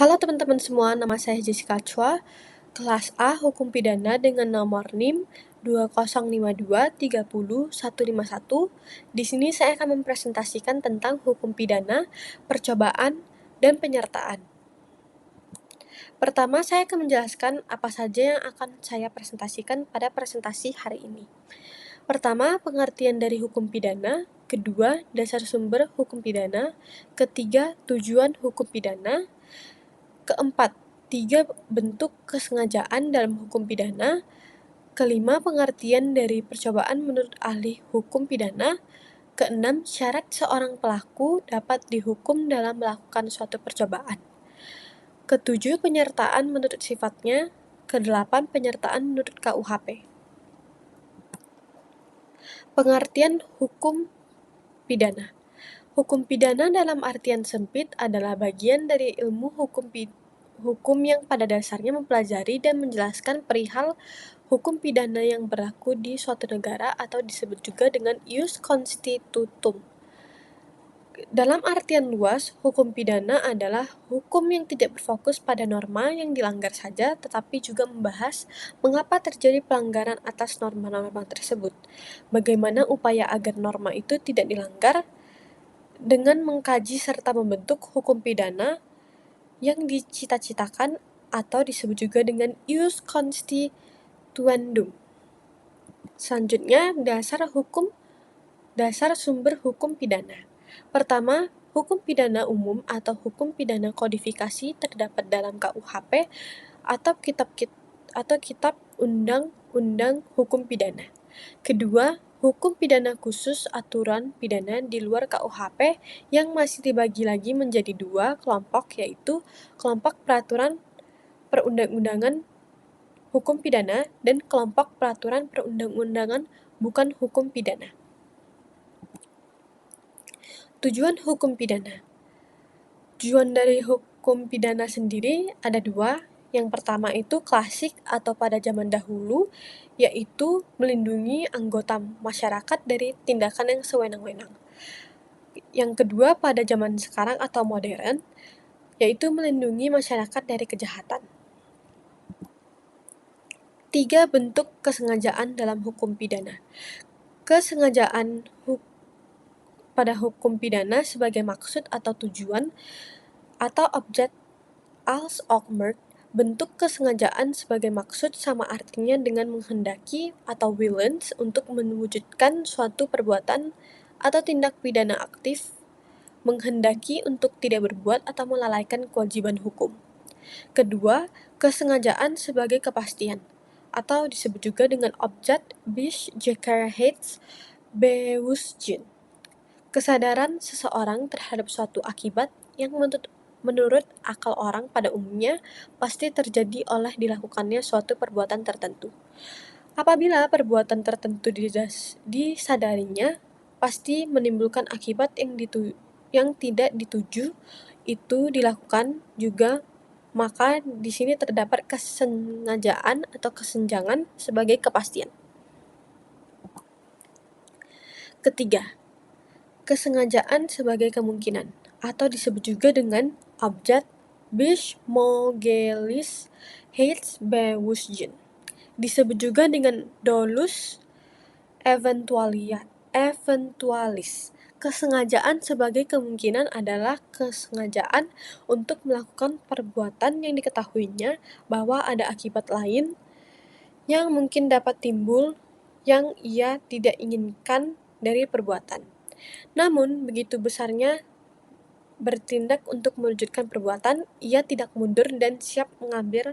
Halo teman-teman semua, nama saya Jessica Chua, kelas A Hukum Pidana dengan nomor NIM 205230151. Di sini saya akan mempresentasikan tentang hukum pidana, percobaan, dan penyertaan. Pertama, saya akan menjelaskan apa saja yang akan saya presentasikan pada presentasi hari ini. Pertama, pengertian dari hukum pidana. Kedua, dasar sumber hukum pidana. Ketiga, tujuan hukum pidana. Keempat, 3 bentuk kesengajaan dalam hukum pidana. Kelima, pengertian dari percobaan menurut ahli hukum pidana. Keenam, syarat seorang pelaku dapat dihukum dalam melakukan suatu percobaan. Ketujuh, penyertaan menurut sifatnya. Kedelapan, penyertaan menurut KUHP. Pengertian hukum pidana. Hukum pidana dalam artian sempit adalah bagian dari ilmu hukum yang pada dasarnya mempelajari dan menjelaskan perihal hukum pidana yang berlaku di suatu negara atau disebut juga dengan ius constitutum. Dalam artian luas, hukum pidana adalah hukum yang tidak berfokus pada norma yang dilanggar saja, tetapi juga membahas mengapa terjadi pelanggaran atas norma-norma tersebut, bagaimana upaya agar norma itu tidak dilanggar, dengan mengkaji serta membentuk hukum pidana yang dicita-citakan atau disebut juga dengan ius constituendum. Selanjutnya, dasar sumber hukum pidana. Pertama, hukum pidana umum atau hukum pidana kodifikasi terdapat dalam KUHP atau kitab undang-undang hukum pidana. Kedua, hukum pidana khusus aturan pidana di luar KUHP yang masih dibagi lagi menjadi 2 kelompok, yaitu kelompok peraturan perundang-undangan hukum pidana dan kelompok peraturan perundang-undangan bukan hukum pidana. Tujuan hukum pidana. Tujuan dari hukum pidana sendiri ada 2. Yang pertama itu klasik atau pada zaman dahulu, yaitu melindungi anggota masyarakat dari tindakan yang sewenang-wenang. Yang kedua pada zaman sekarang atau modern, yaitu melindungi masyarakat dari kejahatan. 3 bentuk kesengajaan dalam hukum pidana. Kesengajaan pada hukum pidana sebagai maksud atau tujuan atau objek als oogmerk. Bentuk kesengajaan sebagai maksud sama artinya dengan menghendaki atau willens untuk mewujudkan suatu perbuatan atau tindak pidana aktif, menghendaki untuk tidak berbuat atau melalaikan kewajiban hukum. Kedua, kesengajaan sebagai kepastian atau disebut juga dengan object bewusstijn. Kesadaran seseorang terhadap suatu akibat yang menurut akal orang pada umumnya pasti terjadi oleh dilakukannya suatu perbuatan tertentu. Apabila perbuatan tertentu disadarinya, pasti menimbulkan akibat yang tidak dituju itu dilakukan juga, maka di sini terdapat kesengajaan atau kesenjangan sebagai kepastian. Ketiga, kesengajaan sebagai kemungkinan atau disebut juga dengan object bewusstijn. Disebut juga dengan dolus eventualis. Kesengajaan sebagai kemungkinan adalah kesengajaan untuk melakukan perbuatan yang diketahuinya bahwa ada akibat lain yang mungkin dapat timbul yang ia tidak inginkan dari perbuatan. Namun, begitu besarnya bertindak untuk mewujudkan perbuatan, ia tidak mundur dan siap mengambil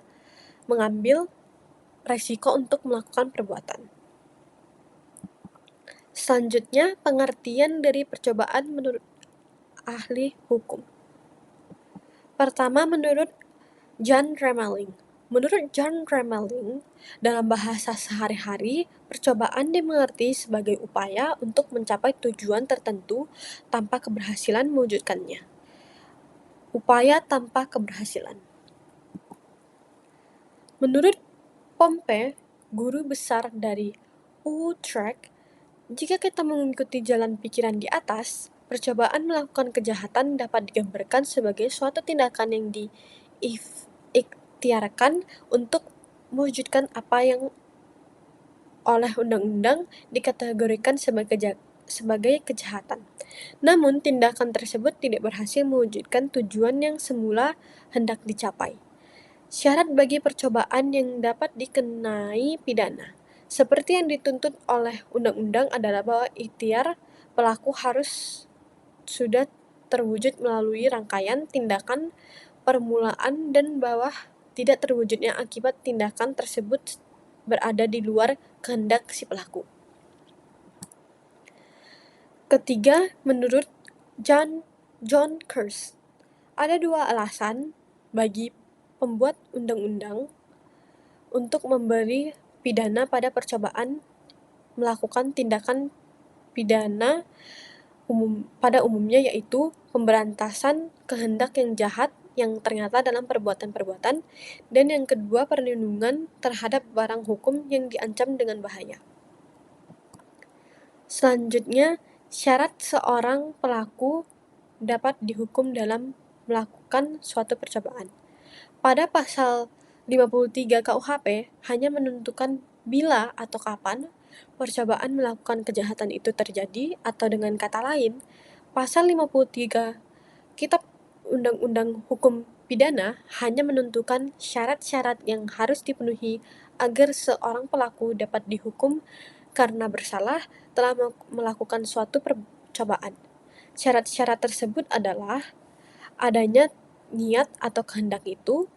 resiko untuk melakukan perbuatan. Selanjutnya, pengertian dari percobaan menurut ahli hukum. Pertama, menurut John Ramelin. Menurut John Ramelin, dalam bahasa sehari-hari, percobaan dimengerti sebagai upaya untuk mencapai tujuan tertentu tanpa keberhasilan mewujudkannya. Upaya tanpa keberhasilan. Menurut Pompe, guru besar dari Utrecht, jika kita mengikuti jalan pikiran di atas, percobaan melakukan kejahatan dapat digambarkan sebagai suatu tindakan yang diikhtiarkan untuk mewujudkan apa yang oleh undang-undang dikategorikan sebagai kejahatan. Namun, tindakan tersebut tidak berhasil mewujudkan tujuan yang semula hendak dicapai. Syarat bagi percobaan yang dapat dikenai pidana, seperti yang dituntut oleh undang-undang, adalah bahwa ikhtiar pelaku harus sudah terwujud melalui rangkaian tindakan permulaan dan bahwa tidak terwujudnya akibat tindakan tersebut berada di luar kehendak si pelaku. Ketiga, menurut John Kurz, ada dua alasan bagi pembuat undang-undang untuk memberi pidana pada percobaan melakukan tindakan pidana pada umumnya, yaitu pemberantasan kehendak yang jahat yang ternyata dalam perbuatan-perbuatan, dan yang kedua, perlindungan terhadap barang hukum yang diancam dengan bahaya. Selanjutnya, syarat seorang pelaku dapat dihukum dalam melakukan suatu percobaan. Pada pasal 53 KUHP hanya menentukan bila atau kapan percobaan melakukan kejahatan itu terjadi, atau dengan kata lain, pasal 53 Kitab Undang-Undang Hukum Pidana hanya menentukan syarat-syarat yang harus dipenuhi agar seorang pelaku dapat dihukum karena bersalah telah melakukan suatu percobaan. Syarat-syarat tersebut adalah adanya niat atau kehendak itu,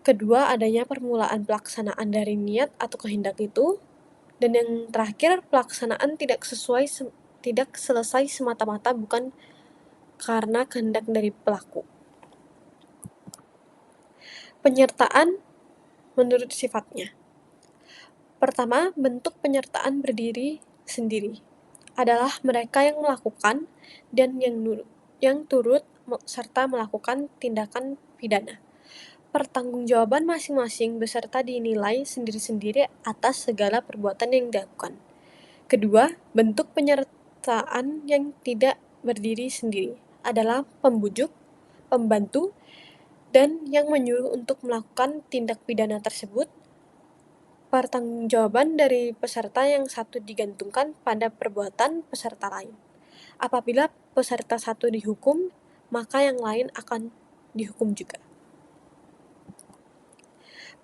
kedua, adanya permulaan pelaksanaan dari niat atau kehendak itu, dan yang terakhir, pelaksanaan tidak selesai semata-mata bukan karena kehendak dari pelaku. Penyertaan menurut sifatnya. Pertama, bentuk penyertaan berdiri sendiri adalah mereka yang melakukan dan yang turut serta melakukan tindakan pidana. Pertanggungjawaban masing-masing peserta dinilai sendiri-sendiri atas segala perbuatan yang dilakukan. Kedua, bentuk penyertaan yang tidak berdiri sendiri adalah pembujuk, pembantu, dan yang menyuruh untuk melakukan tindak pidana tersebut. Pertanggungjawaban dari peserta yang satu digantungkan pada perbuatan peserta lain. Apabila peserta satu dihukum, maka yang lain akan dihukum juga.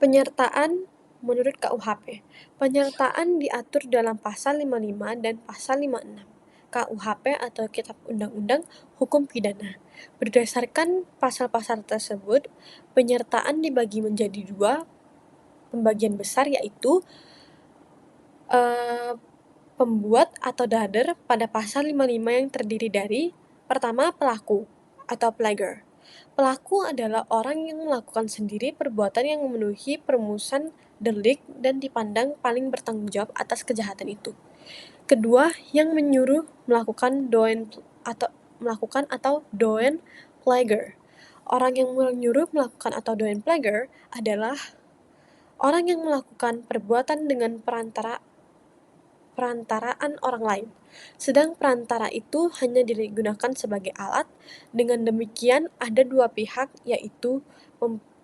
Penyertaan menurut KUHP. Penyertaan diatur dalam pasal 55 dan pasal 56 KUHP atau Kitab Undang-Undang Hukum Pidana. Berdasarkan pasal-pasal tersebut, penyertaan dibagi menjadi dua pembagian besar, yaitu pembuat atau dader pada pasal 55 yang terdiri dari, pertama, pelaku atau plagier. Pelaku adalah orang yang melakukan sendiri perbuatan yang memenuhi perumusan delik dan dipandang paling bertanggung jawab atas kejahatan itu. Kedua, yang menyuruh melakukan atau doen plagier. Orang yang menyuruh melakukan atau doen plagier adalah orang yang melakukan perbuatan dengan perantaraan orang lain, sedang perantara itu hanya digunakan sebagai alat. Dengan demikian, ada dua pihak, yaitu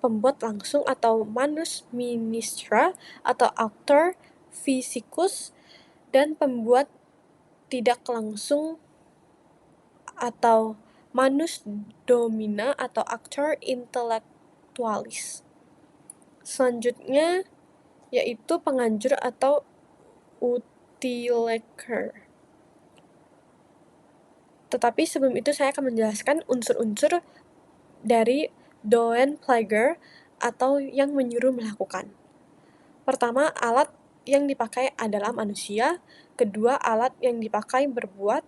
pembuat langsung atau manus ministra atau auctor physicus, dan pembuat tidak langsung atau manus domina atau auctor intellectualis. Selanjutnya yaitu penganjur atau utileker. Tetapi sebelum itu saya akan menjelaskan unsur-unsur dari doen plagier atau yang menyuruh melakukan. Pertama, alat yang dipakai adalah manusia. Kedua, alat yang dipakai berbuat.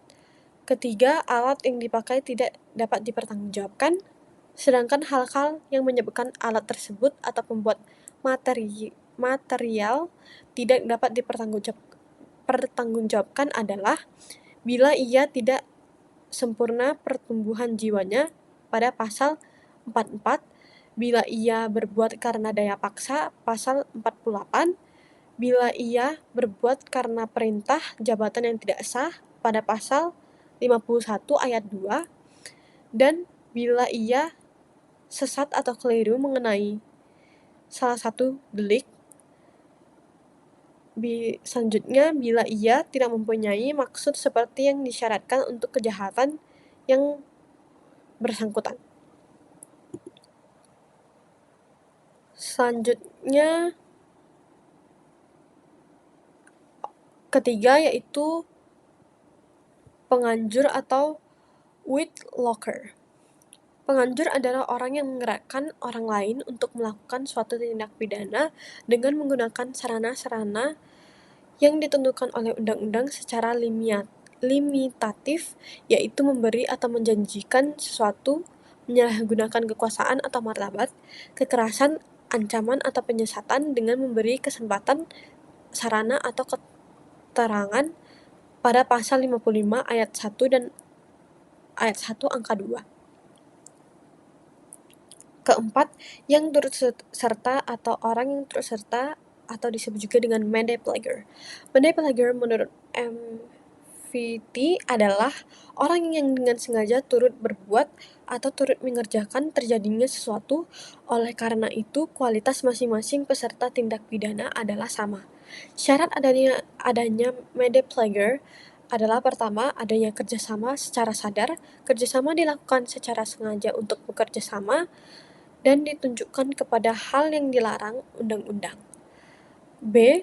Ketiga, alat yang dipakai tidak dapat dipertanggungjawabkan. Sedangkan hal-hal yang menyebabkan alat tersebut atau pembuat material tidak dapat dipertanggungjawabkan adalah bila ia tidak sempurna pertumbuhan jiwanya pada pasal 44, bila ia berbuat karena daya paksa pasal 48, bila ia berbuat karena perintah jabatan yang tidak sah pada pasal 51 ayat 2, dan bila ia sesat atau keliru mengenai salah satu delik. Selanjutnya, bila ia tidak mempunyai maksud seperti yang disyaratkan untuk kejahatan yang bersangkutan. Selanjutnya, ketiga yaitu penganjur atau witlocker. Penganjur adalah orang yang menggerakkan orang lain untuk melakukan suatu tindak pidana dengan menggunakan sarana-sarana yang ditentukan oleh undang-undang secara limitatif, yaitu memberi atau menjanjikan sesuatu, menyalahgunakan kekuasaan atau martabat, kekerasan, ancaman atau penyesatan dengan memberi kesempatan, sarana atau keterangan pada pasal 55 ayat 1 dan ayat 1 angka 2. Keempat, yang turut serta atau orang yang turut serta atau disebut juga dengan Monday Plagiar. Monday Plagiar menurut MVT adalah orang yang dengan sengaja turut berbuat atau turut mengerjakan terjadinya sesuatu. Oleh karena itu, kualitas masing-masing peserta tindak pidana adalah sama. Syarat adanya Monday Plagiar adalah pertama, adanya kerjasama secara sadar. Kerjasama dilakukan secara sengaja untuk bekerja sama dan ditunjukkan kepada hal yang dilarang undang-undang. B.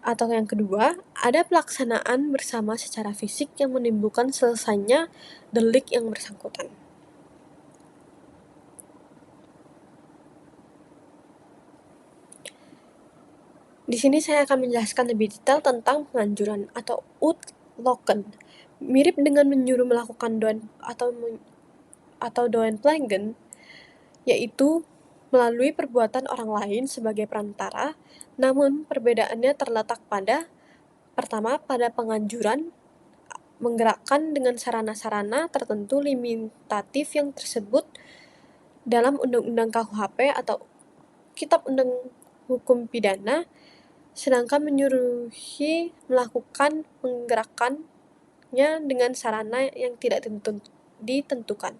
Atau yang kedua, ada pelaksanaan bersama secara fisik yang menimbulkan selesainya delik yang bersangkutan. Di sini saya akan menjelaskan lebih detail tentang penganjuran atau uitlokken. Mirip dengan menyuruh melakukan doenplagen, yaitu melalui perbuatan orang lain sebagai perantara, namun perbedaannya terletak pada pertama, pada penganjuran menggerakkan dengan sarana-sarana tertentu limitatif yang tersebut dalam Undang-Undang KUHP atau Kitab Undang Hukum Pidana, sedangkan menyuruhi melakukan menggerakkannya dengan sarana yang tidak ditentukan.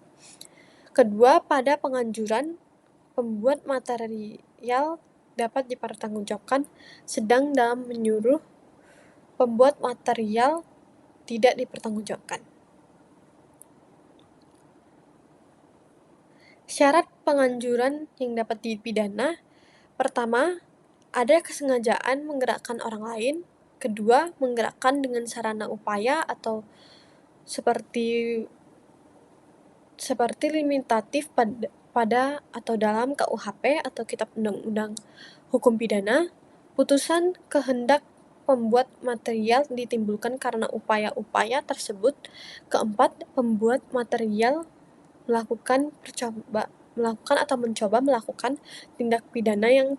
Kedua, pada penganjuran, pembuat material dapat dipertanggungjawabkan, sedang dalam menyuruh pembuat material tidak dipertanggungjawabkan. Syarat penganjuran yang dapat dipidana: pertama, ada kesengajaan menggerakkan orang lain. Kedua, menggerakkan dengan sarana upaya atau seperti limitatif pada atau dalam KUHP atau Kitab Undang-Undang Hukum Pidana. Putusan kehendak pembuat material ditimbulkan karena upaya-upaya tersebut. Keempat, pembuat material melakukan atau mencoba melakukan tindak pidana yang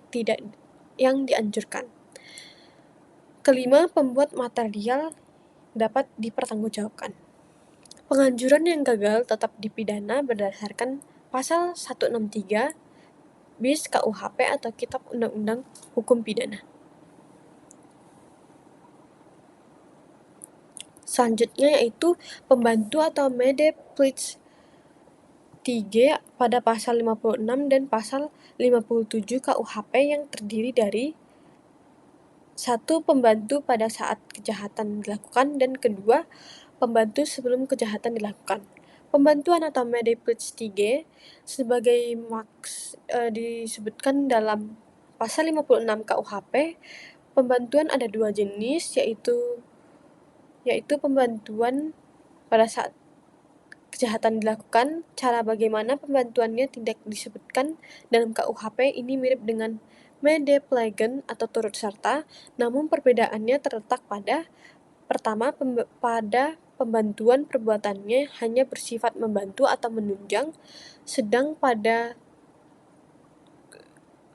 dianjurkan. Kelima, pembuat material dapat dipertanggungjawabkan. Penganjuran yang gagal tetap dipidana berdasarkan pasal 163 bis KUHP atau Kitab Undang-Undang Hukum Pidana. Selanjutnya yaitu pembantu atau Mede Pledge 3 pada pasal 56 dan pasal 57 KUHP yang terdiri dari 1. Pembantu pada saat kejahatan dilakukan, dan kedua, pembantu sebelum kejahatan dilakukan. Pembantuan atau Mede Pledge 3 sebagai disebutkan dalam pasal 56 KUHP. Pembantuan ada dua jenis, yaitu pembantuan pada saat kejahatan dilakukan. Cara bagaimana pembantuannya tidak disebutkan dalam KUHP. Ini mirip dengan medeplegen atau turut serta, namun perbedaannya terletak pada pertama, pada pembantuan perbuatannya hanya bersifat membantu atau menunjang, sedang pada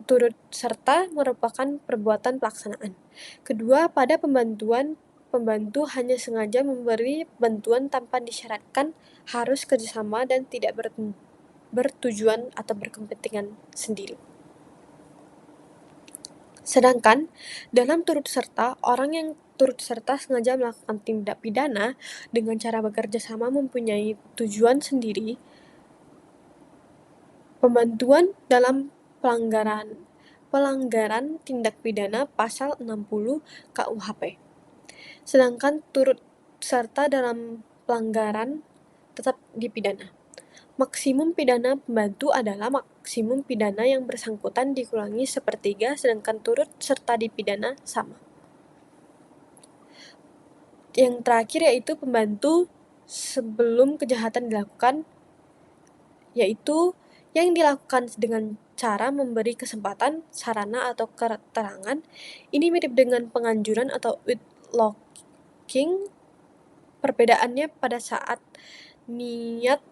turut serta merupakan perbuatan pelaksanaan. Kedua, pada pembantu hanya sengaja memberi bantuan tanpa disyaratkan harus kerjasama dan tidak bertujuan atau berkepentingan sendiri. Sedangkan dalam turut serta, orang yang turut serta sengaja melakukan tindak pidana dengan cara bekerja sama mempunyai tujuan sendiri. Pembantuan dalam pelanggaran tindak pidana Pasal 60 KUHP. Sedangkan turut serta dalam pelanggaran tetap dipidana. Maksimum pidana pembantu adalah maksimum pidana yang bersangkutan dikurangi sepertiga, sedangkan turut serta dipidana sama. Yang terakhir yaitu pembantu sebelum kejahatan dilakukan, yaitu yang dilakukan dengan cara memberi kesempatan, sarana, atau keterangan. Ini mirip dengan penganjuran atau whitelocking. Perbedaannya pada saat niat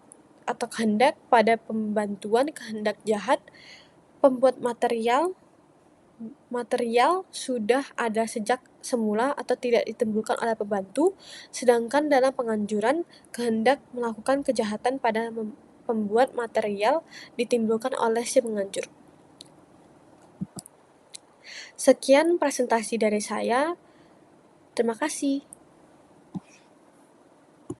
atau kehendak. Pada pembantuan, kehendak jahat pembuat material sudah ada sejak semula atau tidak ditimbulkan oleh pembantu, sedangkan dalam penganjuran, kehendak melakukan kejahatan pada pembuat material ditimbulkan oleh si penganjur. Sekian presentasi dari saya. Terima kasih.